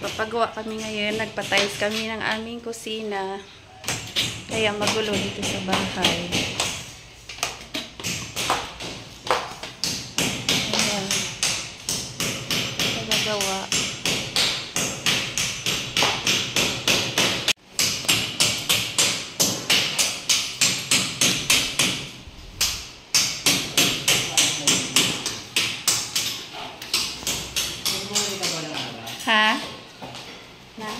Papagawa kami ngayon. Nagpa-tiles kami ng aming kusina. Kaya magulo dito sa bahay. Ayan. Nagagawa. Ha? Na?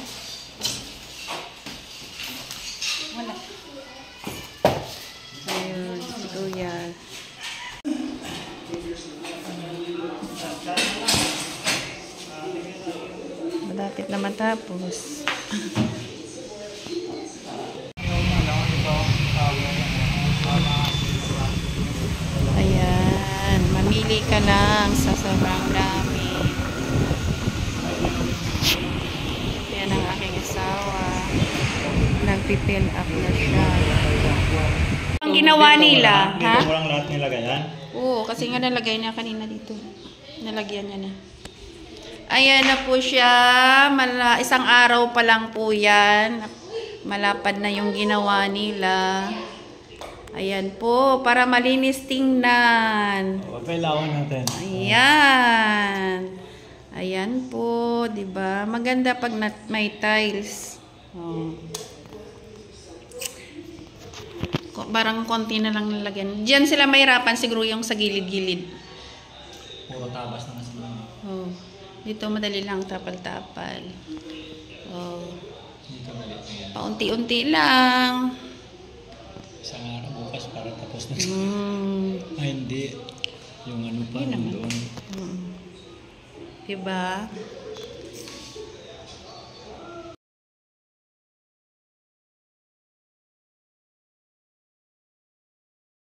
Wala. Ayun, si Kuya. Malapit na matapos. Ayan, mamili ka lang sa sobrang dami. Yan ang aking asawa. Nagpipill up na siya. Ang ginawa nila, ha? Dito mo lang lahat nilagay, ha? Oo, kasi nga nalagay niya kanina dito. Nalagyan niya na. Ayan na po siya. Isang araw pa lang po yan. Malapad na yung ginawa nila. Ayan po, para malinis tingnan. Kailangan natin. Ayan. Ayan po, 'di ba? Maganda pag may tiles. Oh. Parang konti na lang nilagyan. Diyan sila mahirapan siguro yung sa gilid-gilid. Puro tabas na kasi. Oh. Dito madali lang tapal-tapal. Oh. Dito maliit na yan. Paunti-unti lang. Isang araw bukas para tapos na. Ay, hindi. Yung ano pa, doon. Diba?